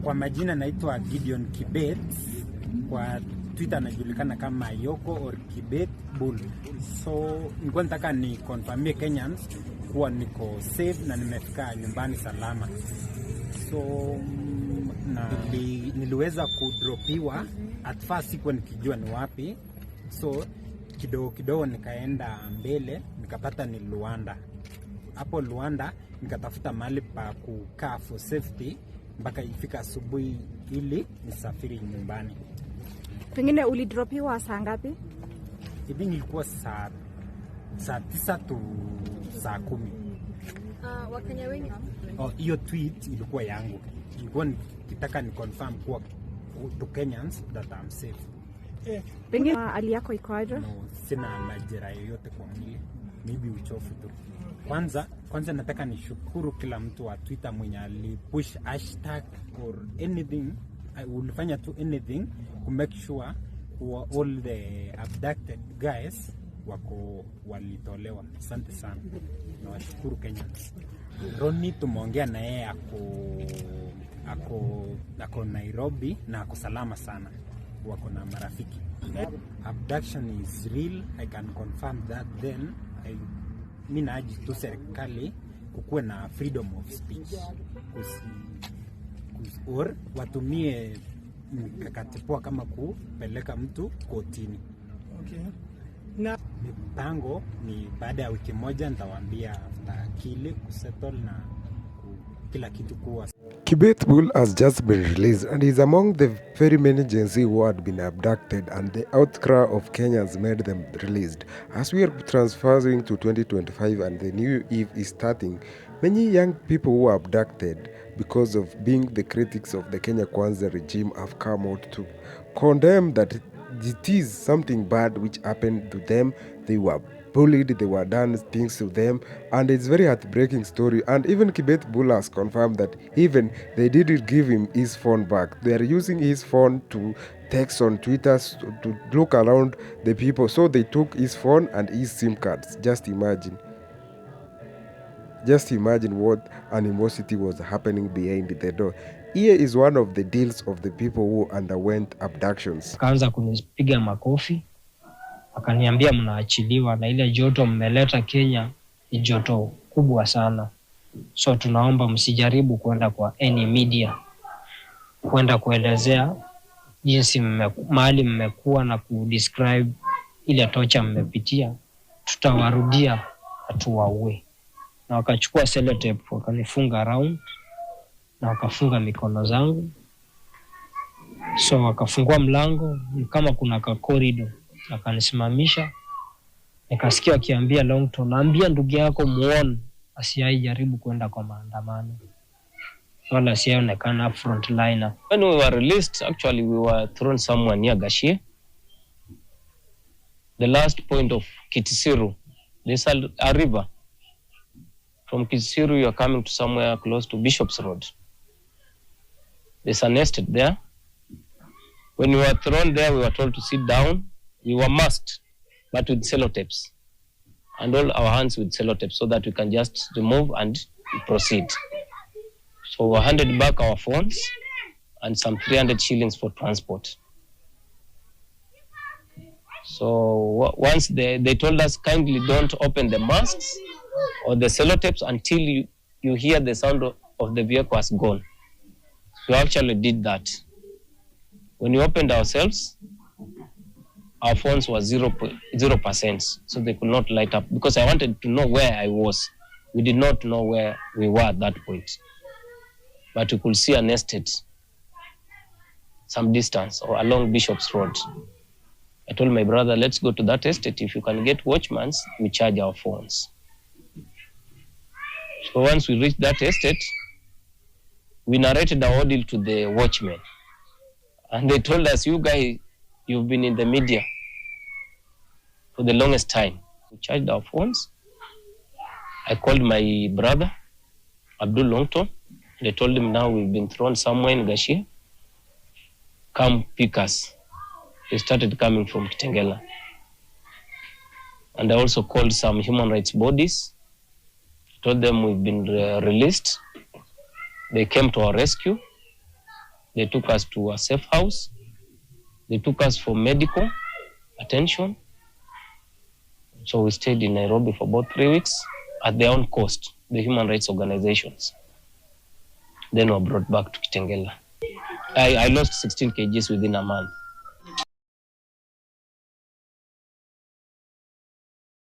Kwa majina naitwa Gideon Kibet, kwa Twitter anajulikana kama Yoko or Kibet Bull. So nilikuwa nataka ni confirmie Kenyans kuwa niko safe na nimefika nyumbani salama. So na niliweza kudropiwa at first, sikuwa nikijua ni wapi. So kidogo nikaenda mbele nikapata ni Luanda. Hapo Luanda nikatafuta mahali pa kukaa for safety mpaka ifika asubuhi ili nisafiri nyumbani. Pengine ulidropiwa saa ngapi? Hivi ilikuwa saa 9 to saa 10. Wakenya wengi? Hiyo tweet ilikuwa yangu. Ilikuwa nikitaka ni confirm kuwa to Kenyans that I'm safe. Pengine hali yako iko aje? No, sina majeraha yoyote kwa mwili. Maybe uchofu tu. Kwanza nataka nishukuru kila mtu wa Twitter mwenye alipush hashtag or anything. I will fanya to anything to make sure all the abducted guys walitolewa. Asante sana. Nawashukuru Kenyans. Ronnie tumeongea na yeye ako Nairobi na ako salama sana. Wako na marafiki. Abduction is real. I can confirm that. Then mimi naaji tu serikali kukuwe na freedom of speech. Or watumie mikakati poa kama kupeleka mtu kotini. Okay. Mipango ni baada ya wiki moja nitawaambia akili kusettle na kila kitu kuwa. Kibet Bull has just been released and is among the very many Gen Z who had been abducted, and the outcry of Kenyans made them released. As we are transferring to 2025 and the new eve is starting, many young people who were abducted because of being the critics of the Kenya Kwanza regime have come out to condemn that it is something bad which happened to them. They were bullied, they were done things to them, and it's very heartbreaking story. And even Kibet Bull has confirmed that even they didn't give him his phone back. They are using his phone to text on Twitter, to look around the people. So they took his phone and his SIM cards. Just imagine what animosity was happening behind the door. Here is one of the deals of the people who underwent abductions. Akaanza kunipiga makofi, akaniambia mnaachiliwa na ile joto mmeleta Kenya ni joto kubwa sana. So tunaomba msijaribu kwenda kwa any media kwenda kuelezea jinsi mahali mmekuwa na kudescribe ile tocha mmepitia. Tutawarudia hatuwaue. Na wakachukua sellotape wakanifunga around na wakafunga mikono zangu. So wakafungua mlango kama kuna ka corridor, akanisimamisha. Nikasikia akiambia Longton, naambia ndugu yako muone asiai jaribu kwenda kwa maandamano wala asiaonekana frontliner. When we were released, actually we were thrown somewhere near Gachagua, the last point of Kitisiru. There's a river. From Kitisiru you are coming to somewhere close to Bishop's Road. There's an estate there. When we were thrown there, we were told to sit down. We were masked, but with sellotapes, and all our hands with sellotapes, so that we can just remove and proceed. So we handed back our phones and some 300 shillings for transport. So once they told us, kindly don't open the masks or the sellotapes until you hear the sound of the vehicle has gone. So we actually did that. When we opened ourselves, our phones were 0%, so they could not light up, because I wanted to know where I was. We did not know where we were at that point, but we could see an estate some distance or along Bishop's Road. I told my brother, let's go to that estate. If you can get watchmans, we charge our phones. So once we reached that estate, we narrated our ordeal to the watchmen. And they told us, you guys, you've been in the media for the longest time. We charged our phones. I called my brother, Abdul Longton. They told him, now we've been thrown somewhere in Gachagua. Come pick us. They started coming from Kitengela. And I also called some human rights bodies. Told them we've been released. They came to our rescue. They took us to a safe house. They took us for medical attention. So we stayed in Nairobi for about 3 weeks at their own cost, the human rights organizations. Then we were brought back to Kitengela. I lost 16 kgs within a month.